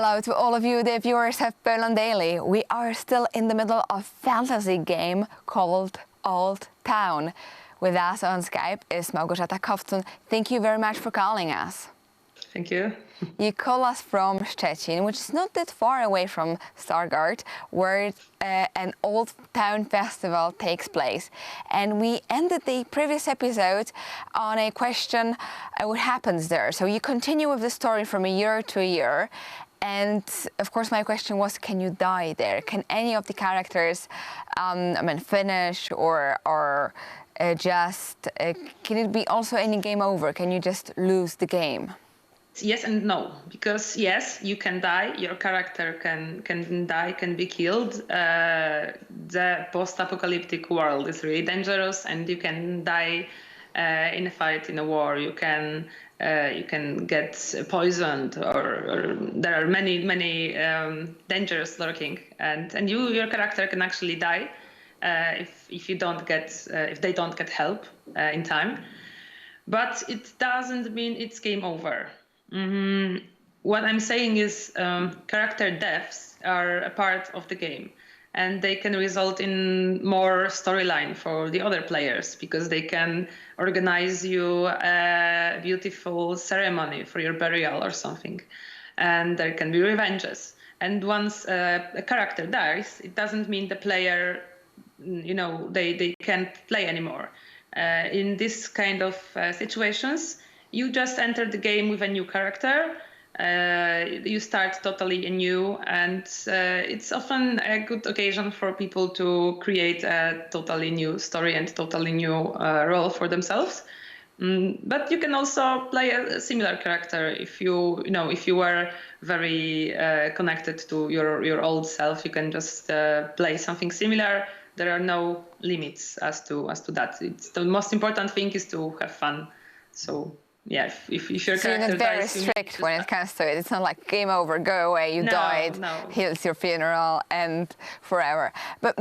Hello to all of you, the viewers of Poland Daily. We are still in the middle of a fantasy game called Old Town. With us on Skype is Małgorzata Kowtun. Thank you very much for calling us. Thank you. You call us from Szczecin, which is not that far away from Stargard, where an Old Town festival takes place. And we ended the previous episode on a question, what happens there? So you continue with the story from a year to a year. And of course, my question was, can you die there? Can any of the characters, finish or can it be also any game over? Can you just lose the game? Yes and no, because yes, you can die. Your character can die, can be killed. The post-apocalyptic world is really dangerous, and you can die in a fight, in a war. You can get poisoned, or there are many dangers lurking, and your character can actually die if they don't get help in time. But it doesn't mean it's game over. What I'm saying is character deaths are a part of the game, and they can result in more storyline for the other players because they can organize you a beautiful ceremony for your burial or something, and there can be revenges. And once a character dies, it doesn't mean the player, they can't play anymore. In this kind of situations, you just enter the game with a new character. You start totally anew, and it's often a good occasion for people to create a totally new story and totally new role for themselves. But you can also play a similar character if you were very connected to your old self. You can just play something similar. There are no limits as to that. It's the most important thing is to have fun. So. Yeah, if your character you're not very dies, strict when it comes to it. It's not like game over, go away, you died, here's your funeral, and forever. But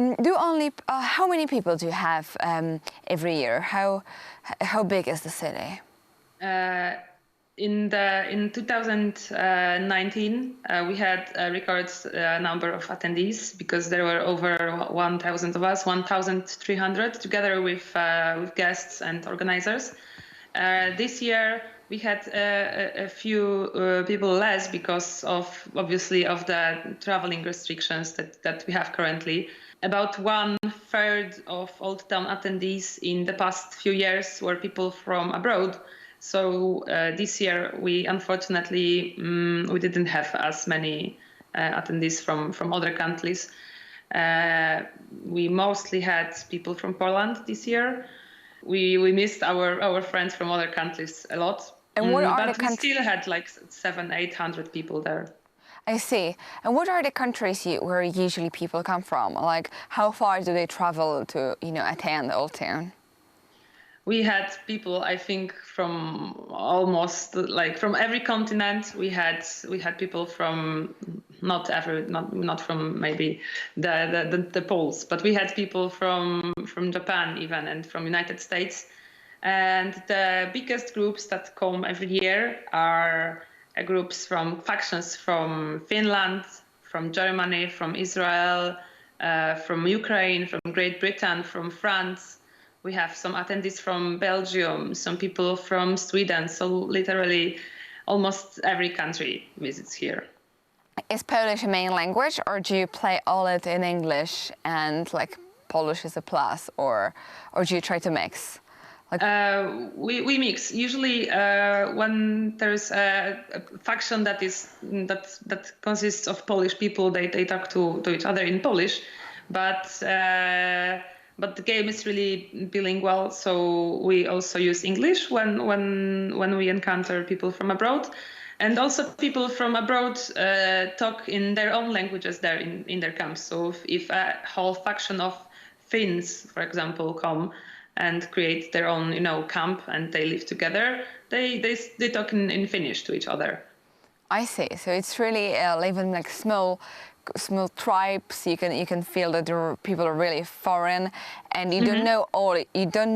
how many people do you have every year? How big is the city? In 2019, we had a record number of attendees because there were over 1,000 of us, 1,300, together with guests and organizers. This year we had a few people less because of the traveling restrictions that we have currently. About 1/3 of Old Town attendees in the past few years were people from abroad. So this year we unfortunately we didn't have as many attendees from other countries. We mostly had people from Poland this year. We missed our friends from other countries a lot. And but we still had like 700-800 people there. I see. And what are the countries where usually people come from? Like, how far do they travel to, attend Old Town? We had people, I think, from almost from every continent. We had people from not from maybe the poles, but we had people from Japan even, and from United States. And the biggest groups that come every year are groups from factions from Finland, from Germany, from Israel, from Ukraine, from Great Britain, from France. We have some attendees from Belgium, some people from Sweden. So literally almost every country visits here. Is Polish a main language, or do you play all it in English and Polish is a plus, or do you try to mix? We mix. Usually when there's a faction that consists of Polish people, they talk to each other in Polish, but the game is really bilingual, so we also use English when we encounter people from abroad. And also people from abroad talk in their own languages there in their camps. So if a whole faction of Finns, for example, come and create their own camp and they live together, they talk in Finnish to each other. I see. So it's really even like small tribes. You can feel that the people are really foreign, and you don't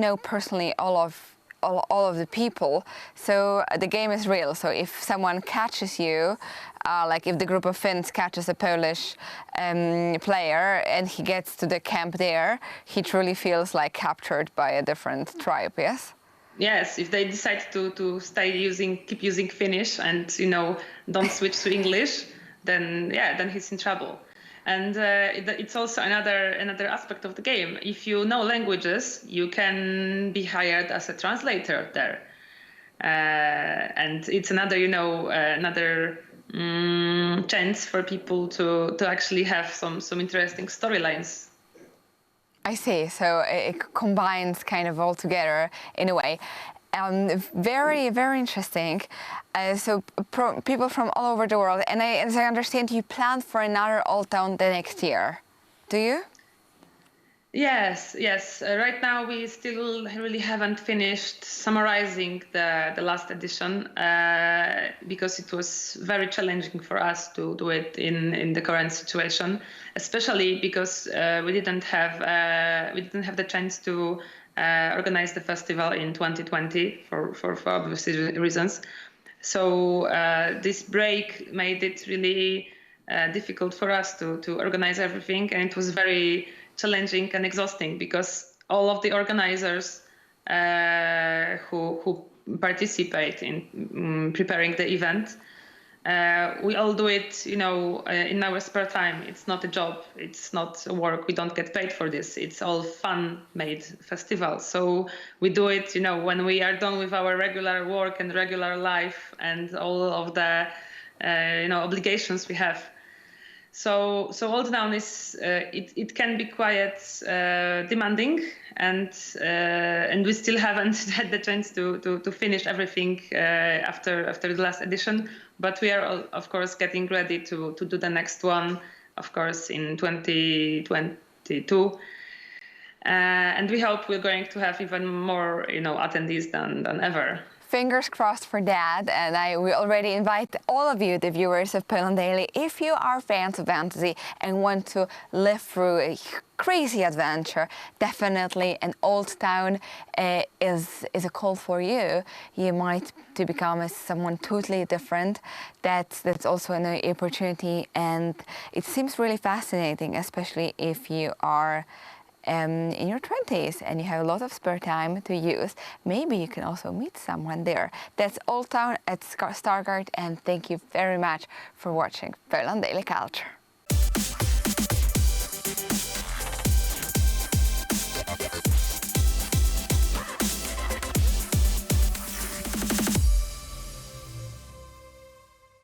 know personally all of all of the people. So the game is real. So if someone catches you, like if the group of Finns catches a Polish player and he gets to the camp there, he truly feels like captured by a different tribe, yes? Yes, if they decide to keep using Finnish and don't switch to English, then he's in trouble. And it's also another aspect of the game. If you know languages, you can be hired as a translator there, and it's another chance for people to actually have some interesting storylines. I see. So it combines kind of all together in a way. Very, very interesting. So people from all over the world, and as I understand, you plan for another Old Town the next year. Do you? Yes. Right now we still really haven't finished summarizing the last edition because it was very challenging for us to do it in the current situation, especially because we didn't have the chance to organize the festival in 2020 for obvious reasons. So this break made it really difficult for us to organize everything, and it was very challenging and exhausting because all of the organizers who participate in preparing the event, we all do it, in our spare time. It's not a job. It's not work. We don't get paid for this. It's all fun-made festival. So we do it, when we are done with our regular work and regular life and all of the, obligations we have. So Old Town is it can be quite demanding, and we still haven't had the chance to finish everything after the last edition. But we are of course getting ready to do the next one, of course, in 2022. And we hope we're going to have even more attendees than ever. Fingers crossed for that, and we already invite all of you, the viewers of Poland Daily, if you are fans of fantasy and want to live through a crazy adventure, definitely an Old Town is a call for you. You might to become someone totally different. That's also an opportunity, and it seems really fascinating, especially if you are in your 20s and you have a lot of spare time to use. Maybe you can also meet someone there. That's Old Town at Stargard, and thank you very much for watching Poland Daily Culture.